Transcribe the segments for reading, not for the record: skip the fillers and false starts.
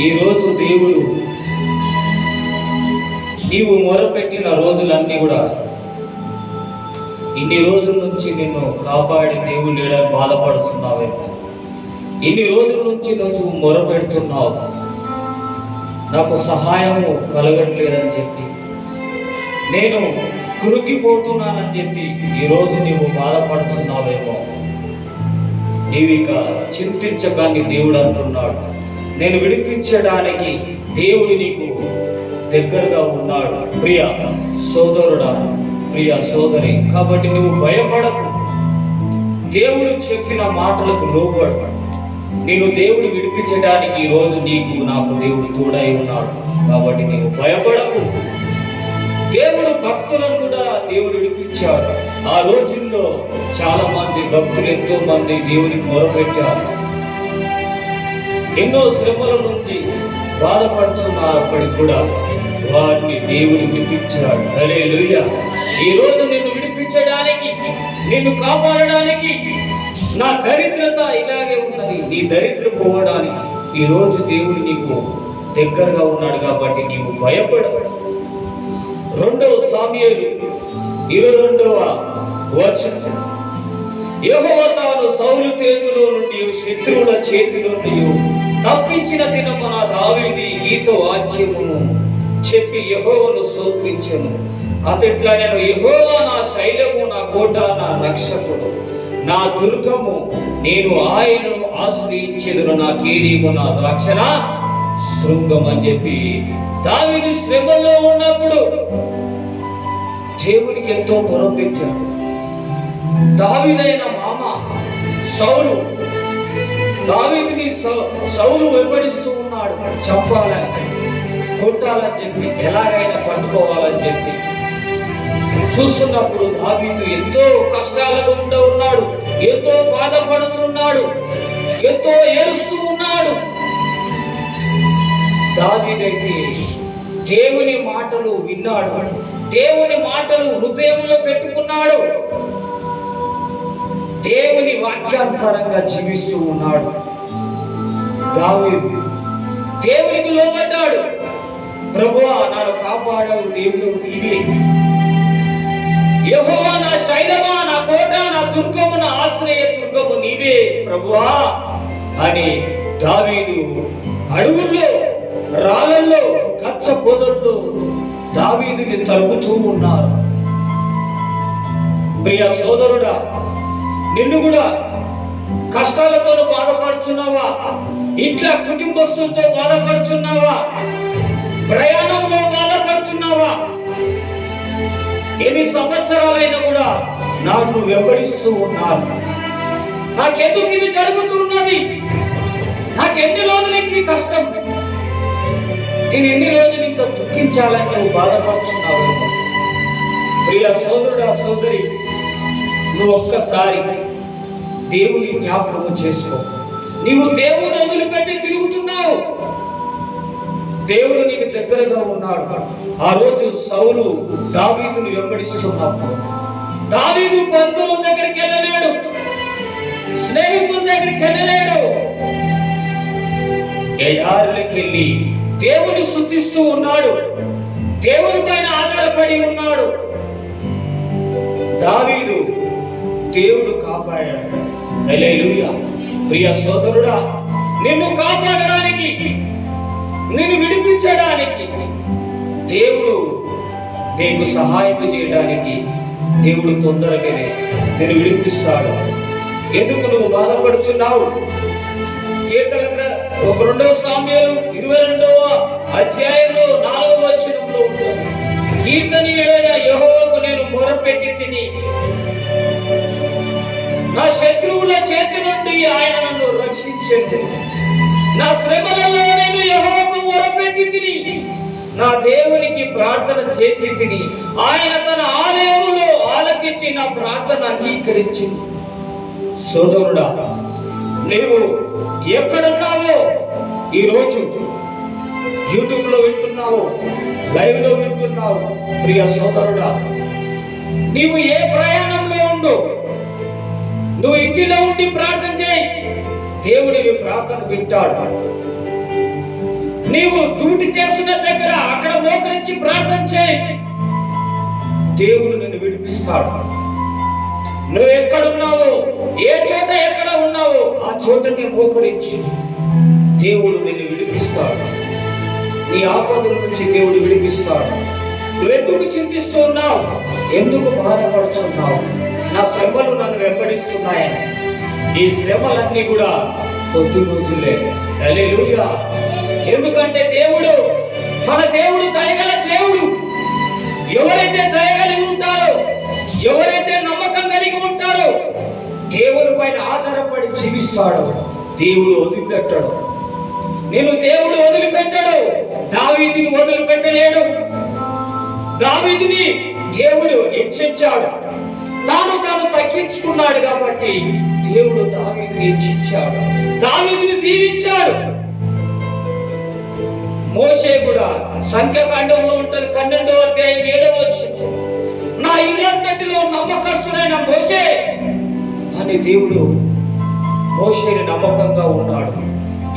ఈరోజు దేవుడు నీవు మొరపెట్టిన రోజులన్నీ కూడా, ఇన్ని రోజుల నుంచి నిన్ను కాపాడి దేవుడు లేడని బాధపడుతున్నావేమో, ఇన్ని రోజుల నుంచి నువ్వు మొరపెడుతున్నావు, నాకు సహాయము కలగట్లేదని చెప్పి, నేను కృంగిపోతున్నానని చెప్పి ఈరోజు నీవు బాధపడుతున్నావేమో, నీవిక చింతించకాన్ని దేవుడు అంటున్నాడు. నేను విడిపించడానికి దేవుడు నీకు దగ్గరగా ఉన్నాడు. ప్రియ సోదరుడా, ప్రియ సోదరి, కాబట్టి నువ్వు భయపడకు. దేవుడు చెప్పిన మాటలకు లోబడు. నేను దేవుడు విడిపించడానికి ఈరోజు నీకు నాకు దేవుడు తోడై ఉన్నాడు. కాబట్టి నీవు భయపడకు. దేవుడు భక్తులను కూడా దేవుడు విడిపించాడు. ఆ రోజుల్లో చాలా మంది భక్తులు ఎంతో మంది దేవునికి మొరపెట్టారు. ఎన్నో శ్రమల నుంచి బాధపడుతున్నప్పటికి కూడా వారిని దేవుడు విడిపించాడు. హల్లెలూయా. ఈ రోజు నిన్ను విడిపించడానికి, నిన్ను కాపాడడానికి, నా దరిద్రత ఇలాగే ఉన్నది, నీ దరిద్రం పోవడానికి ఈ రోజు దేవుడు నీకు దగ్గరగా ఉన్నాడు. కాబట్టి నీవు భయపడవు. 2 సామ్యూయేలు 22వ వచనం, యెహోవా తాను సౌలు చేతిలో నుండి శత్రువుల చేతిలో నుండి తప్పించిన దినమున దావీదు గీత వాక్యమును చెప్పి యెహోవాను స్తోత్రించెను. అతట్లా నేను యెహోవా నా శైలము, నా కోట, నా రక్షకుడు, నా దుర్గము, నేను ఆయనను ఆశ్రయించెదను, నా కీడీము, నా రక్షణ శృంగం అని చెప్పి దావీదు శ్రమలో ఉన్నప్పుడు దేవునికి ఎంతో మొరపెట్టాడు. దావీదైన మామ సౌలు, దావీదుని సౌలు వెంబడిస్తూ ఉన్నాడు. చంపాలని, కొట్టాలని చెప్పి, ఎలాగైనా పట్టుకోవాలని చెప్పి చూస్తున్నప్పుడు దావీదు ఎంతో కష్టాలలో ఉన్నాడు, ఎంతో బాధపడుతున్నాడు, ఎంతో ఏడుస్తూ ఉన్నాడు. దావీదైతే దేవుని మాటలు విన్నాడు, దేవుని మాటలు హృదయంలో పెట్టుకున్నాడు, దేవుని వాక్యానుసారంగా జీవిస్తూ ఉన్నాడు. దావీదు దేవునికి లోబడ్డాడు. ప్రభువా నన్ను కాపాడవు, దేవుడు నీవే, యెహోవా నా శైలమా, నా కోట, నా దుర్గము, నా ఆశ్రయ దుర్గము నీవే ప్రభువా అని దావీదు అడవుల్లో, రాళ్ళల్లో, కచ్చ పొదల్లో దావీదుని తరుముతూ ఉన్నారు. ప్రియ సోదరుడా, నిన్ను కూడా కష్టాలతో బాధపడుతున్నావా? ఇంట్లో కుటుంబస్తులతో బాధపడుతున్నావా? ప్రయాణంలో బాధపడుతున్నావా? ఎన్ని సంవత్సరాలైనా కూడా నాకు వెంబడిస్తూ ఉన్నారు. నాకెందుకు ఇది జరుగుతున్నది? నాకెన్ని రోజులకి కష్టం? నేను ఎన్ని రోజులు ఇంకా దుఃఖించాలని నువ్వు బాధపడుతున్నావు. ప్రియ సోదరుడా, సోదరి, నువ్వు ఒక్కసారి దేవుని జ్ఞాపకం చేసుకో. నీవు దేవుని వదిలిపెట్టి తిరుగుతున్నావు. దేవుడు నీకు దగ్గరగా ఉన్నాడు. ఆ రోజు సౌలు దావీదును వెంబడిస్తున్నప్పుడు దావీదు బంధువుల దగ్గరికి వెళ్ళలేడు, స్నేహితుల దగ్గరికి వెళ్ళలేడు. ఎడారులకు వెళ్ళి దేవుని స్తుతిస్తూ ఉన్నాడు, దేవుని పైన ఆధారపడి ఉన్నాడు. దావీదు దేవుడు కాపాడాడు. హల్లెలూయా. ప్రియ సోదరుడా, నిన్ను కాపాడడానికి, నిన్ను విడిపించడానికి, దేవుడు నీకు సహాయం చేయడానికి దేవుడు తొందరగానే నేను విడిపిస్తాడు. ఎందుకు నువ్వు బాధపడుచున్నావు? కీర్తన 2 సామ్యూయేలు 22వ అధ్యాయంలో 4వ వచనంలో ఉంటుంది, కీర్తనీయుడైన యెహోవాకు నేను మొరపెట్టి తిని, నా శత్రువుల చేతి నుండి ఆయన నన్ను రక్షించెను. నా శ్రమలలో నేను యెహోవాకు మొరపెట్టి తిని, నా దేవునికి ప్రార్థన చేసి తిని, ఆయన తన ఆలయములో ఆలకించి నా ప్రార్థన అంగీకరించింది. సోదరుడా, నీవు ఎక్కడున్నావో, ఈరోజు యూట్యూబ్ లో వింటున్నావు, లైవ్ లో వింటున్నావు, ప్రియ సోదరుడా, నీవు ఏ ప్రయాణంలో ఉండు, నువ్వు ఇంటిలో ఉండి ప్రార్థన చేయి. దేవుడు నీ ప్రార్థన వింటాడు. నీవు డ్యూటీ చేస్తున్న దగ్గర అక్కడ మోకరించి ప్రార్థన చేయి, దేవుడు నిన్ను విడిపిస్తాడు. నువ్వు ఎక్కడున్నావో, ఏ చోట ఎక్కడ ఉన్నావో ఆ చోటని మోకరించి దేవుడు నిన్ను విడిపిస్తాడు. నీ ఆపదల నుంచి దేవుడు విడిపిస్తాడు. నువ్వెందుకు చింతిస్తున్నావు? ఎందుకు బాధపడుతున్నావు? నా శ్రమలు నన్ను వెంబడిస్తున్నాయని. ఈ శ్రమలన్నీ కూడా కొద్ది రోజులే. హల్లెలూయా. ఎందుకంటే దేవుడు, మన దేవుడు దయగల దేవుడు. ఎవరైతే దయగలిగి ఉంటారో, ఎవరైతే నమ్మకం కలిగి ఉంటారో, దేవుని పైన ఆధారపడి జీవిస్తాడో దేవుడు వదిలిపెట్టాడు. నేను దేవుడు వదిలిపెట్టాడు. దావీదుని వదిలిపెట్టలేడు. దావీదుని దేవుడు హెచ్చించాడు. తాను తగ్గించుకున్నాడు కాబట్టి దేవుడు దావీదుని హెచ్చించాడు, దావీదుని దీవించాడు. మోషే కూడా సంఖ్యాకాండంలో ఉంటుంది 12వ అధ్యాయం 7వ వచనం, నా ఇల్లంతటిలో నమ్మకస్తుడైన మోషే అని దేవుడు మోషేని నమ్మకంగా ఉన్నాడు.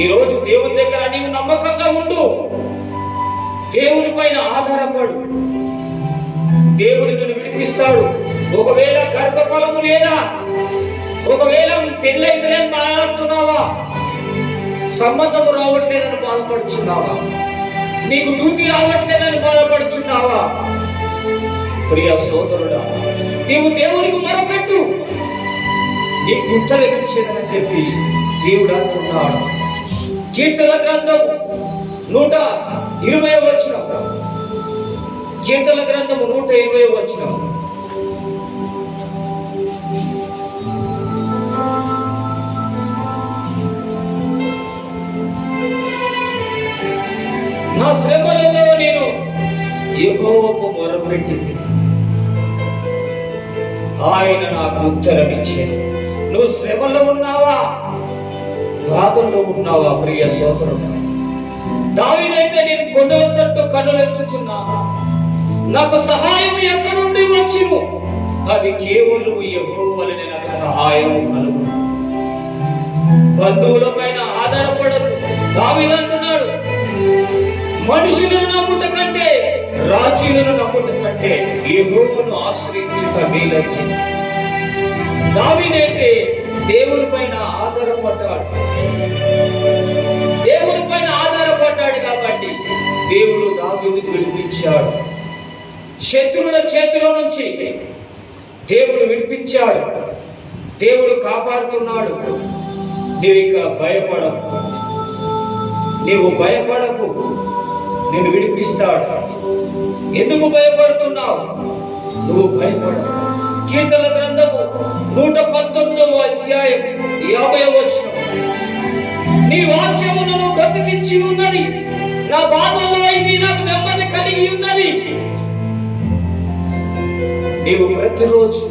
ఈరోజు దేవుని దగ్గర నీవు నమ్మకంగా ఉండు. దేవుని పైన ఆధారపడు. దేవుడు నిన్ను విడిపిస్తాడు. ఒకవేళ గర్భఫలము లేదా, ఒకవేళ పెళ్ళైతేనే బాధపడుతున్నావా, సంబంధము రావట్లేదని బాధపడుచున్నావా, నీకు డ్యూటీ రావట్లేదని బాధపడుచున్నావా, ప్రియ సోదరుడా, నీవు దేవునికి మొరపెట్టు, నీకు ఉత్తరం ఇచ్చేదని చెప్పి దేవుడు అంటున్నాడు. కీర్తన గ్రంథం 120వ వచనం, కీర్తన గ్రంథము 120వ వచనం, నా శ్రమలలో నేను యెహోవాకు మొరపెట్టితి, ఆయన నాకు ఉత్తరం ఇచ్చాడు. నువ్వు శ్రమలో ఉన్నావా, బాధల్లో ఉన్నావా ప్రియ సోదరుడు? దావీదైతే నేను కొండల తట్టు కన్నులెత్తుచున్నాను, నాకు సహాయం ఎక్కడి నుండి వచ్చును, అది కేవలం యెహోవా వలనే నాకు సహాయం కలుగు. బంధువుల పైన ఆధారపడదు. దావీదు అంటున్నాడు, మనుషులను నమ్ముట కంటే, రాజులను నమ్ముట కంటే యెహోవాను ఆశ్రయించుట మేలని. దావీదైతే దేవుని పైన ఆధారపడ్డాడు. దేవుని పైన ఆధారపడ్డాడు కాబట్టి దేవుడు దావీదును విడిపించాడు. శత్రువుల చేతిలో నుంచి దేవుడు విడిపించాడు. దేవుడు కాపాడుతున్నాడు. నీవు ఇంకా భయపడకు, నీవు భయపడకు, నేను విడిపిస్తాడు. ఎందుకు భయపడుతున్నావు? నువ్వు భయపడకు. కీర్తన గ్రంథము 119వ అధ్యాయం 50వ వచనం, నీ వాక్యము నన్ను బ్రతికించి ఉన్నది, నా బాధల్లో ఇది నాకు నెమ్మది కలిగి ఉన్నది. నీవు ప్రతిరోజు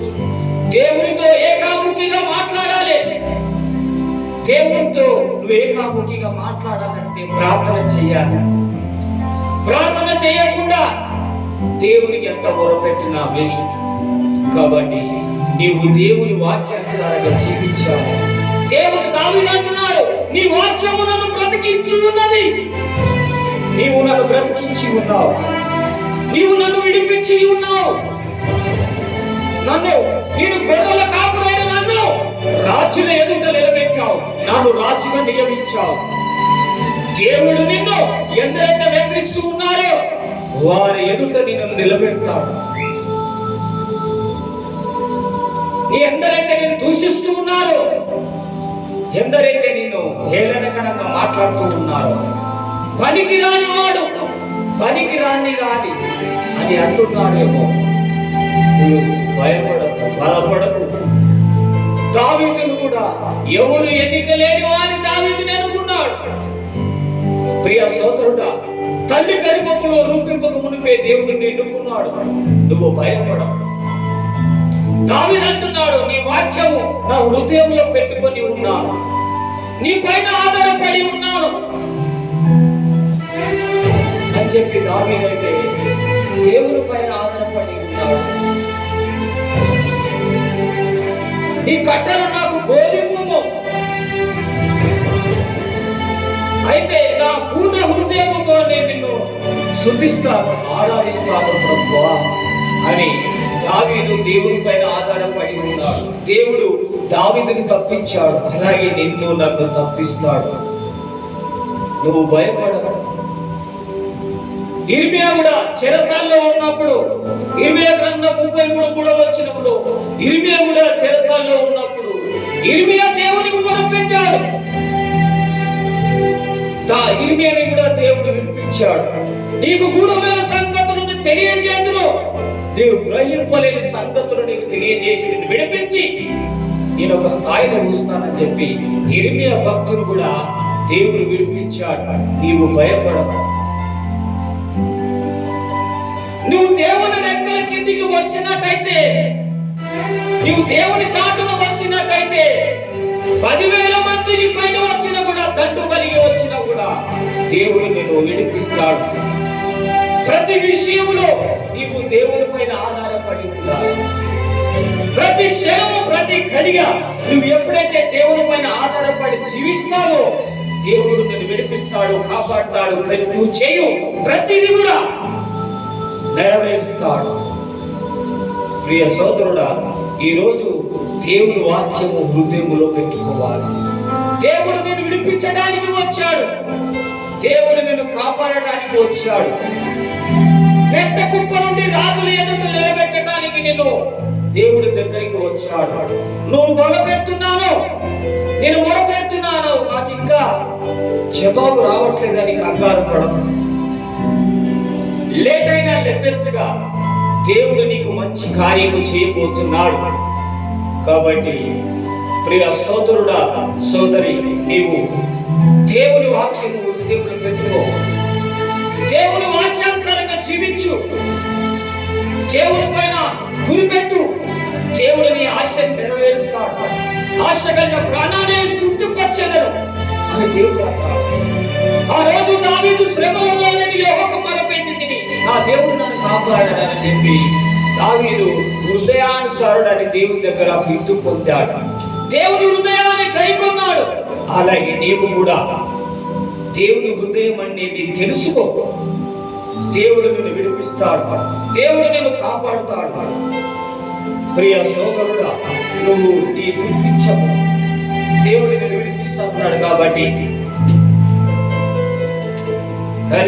దేవునితో ఏకాముఖిగా మాట్లాడాలి. దేవునితో నువ్వు ఏకాముఖిగా మాట్లాడాలంటే ప్రార్థన చేయాలి. ప్రార్థన చేయకుండా దేవునికి ఎంత మొరపెట్టినా వేస్ట్. కాబట్టి నీవు దేవుని వాక్యానుసారంగా జీవించాలి. దేవుడు దావీదు అంటున్నాడు, నీ వాక్యము నన్ను బ్రతికించి ఉన్నది. నీవు నన్ను బ్రతికించి ఉన్నావు, నీవు నన్ను విడిపించి ఉన్నావు. నేను గొర్రెల కాపురైన నన్ను రాజుల ఎదుట నిలబెట్టావు, నన్ను రాజుగా నియమించావు. దేవుడు నిన్ను ఎందరైతే వెంబడిస్తూ ఉన్నారో వారి ఎదుట నిన్ను నిలబెడతాడు. నీ ఎందరైతే నేను దూషిస్తూ ఉన్నారో, ఎందరైతే నిన్ను హేళనకరంగా మాట్లాడుతూ ఉన్నారో, పనికి రాని వాడు, పనికి రాని రాని అని అంటున్నారేమో, నువ్వు భయపడకు, బలపడకు. దావీదును కూడా ఎవరు ఎన్నిక లేని వారి దావీదుని అనుకున్నాడు. ప్రియ సోదరుడా, తల్లి గర్భములో రూపింపక మునిపే దేవుడిని ఎన్నుకున్నాడు. నువ్వు భయపడవు. దావీదు అంటున్నాడు, నీ వాక్యము నా హృదయంలో పెట్టుకొని ఉన్నాను, నీ పైన ఆధారపడి ఉన్నాను అని చెప్పి దావీదైతే దేవుని పైన ఆధారపడి ఉన్నాడు. నీ కట్టలు నాకు గోధుమము, అయితే నా పూర్ణ హృదయం స్తుతిస్తాను, ఆరాధిస్తాను ప్రభువా అని దావీదు దేవుని పైన ఆధారపడి ఉన్నాడు. దేవుడు దావీదుని తప్పించాడు, అలాగే నిన్ను నన్ను తప్పిస్తాడు. నువ్వు భయపడవు. ఇర్మియా కూడా చెరసాల్లో ఉన్నప్పుడు, ఇర్మియా గ్రంథం 33 వచ్చినప్పుడు, ఇర్మియా కూడా చెరసాల్లో ఉన్నప్పుడు ఇర్మియా దేవునికి మొరపెట్టాడు. ఇర్మియాని కూడా దేవుడు విడిపించాడు. నీకు గూఢమైన సంగతులను తెలియజేతును, నీవు గ్రహింపలేని సంగతులు నీకు తెలియజేసి నిన్ను విడిపించి నేను ఒక స్థాయిలో ఉంచుతానని చెప్పి ఇర్మియా భక్తులు కూడా దేవుడు విడిపించాడు. నీవు భయపడవు. నువ్వు దేవుని రెక్కల కిందికి వచ్చినట్టయితే, నువ్వు దేవుని చాటున వచ్చినట్టయితే 10,000 మంది నీ పైన వచ్చినా కూడా, దండు కలిగి వచ్చినా కూడా దేవుడు నిన్ను విడిపిస్తాడు. ప్రతి విషయంలో నీవు దేవుని పైన ఆధారపడి ఉండాలి. ప్రతి క్షణము, ప్రతి ఘడియ నువ్వు ఎప్పుడైతే దేవుని పైన ఆధారపడి జీవిస్తావో దేవుడు నిన్ను విడిపిస్తాడు, కాపాడుతాడు. నువ్వు చేయు ప్రతిదీ కూడా నెరవేరుస్తాడు. ప్రియ సోదరుడా, ఈరోజు దేవుని వాక్యము హృదయములో పెట్టుకోవాలి. దేవుడు నిన్ను విడిపించడానికి వచ్చాడు, దేవుడు నిన్ను కాపాడడానికి వచ్చాడు. పెట్ట కుప్ప నుండి రాజుల ఎదుట నిలబెట్టడానికి నిన్ను దేవుడి దగ్గరికి వచ్చాడు. నువ్వు మొరపెడుతున్నాను, నేను మొరపెడుతున్నాను, నాకు ఇంకా జవాబు రావట్లేదని కంగారు పడకు. లేట్ అయినా లేటెస్ట్ గా దేవుడు నీకు మంచి కార్యము చేయబోతున్నాడు. కాబట్టి ప్రియ సోదరుడా, సోదరి, నీవు దేవుని వాక్యము హృదయంలో పెట్టుకో. దేవుని వాక్యానుసారంగా జీవించు, దేవుని పైన గురిపెట్టు. దేవుడు నీ ఆశను నెరవేరుస్తాడు. ఆశ కలిగిన ప్రాణాన్ని తృప్తిపరచెదను అని దేవుడు అన్నాడు. ఆ రోజు దావీదు శ్రమలలో యెహోవాకు మొరపెట్టింది, నా దేవుడు నన్ను కాపాడాడని చెప్పి దావీదు హృదయానుసారుడని దేవుని దగ్గర బిడ్డు పొందాడు. దేవుని హృదయాన్ని కైకొన్నాడు. అలాగే నీవు కూడా దేవుని హృదయం అనేది తెలుసుకో. దేవుడు నిన్ను విడిపిస్తాడు, దేవుడు నిన్ను కాపాడుతాడు. ప్రియ సోదరుడా, నువ్వు నీ దుఃఖించము, దేవుడు నిన్ను విడిపిస్తాడు కాబట్టి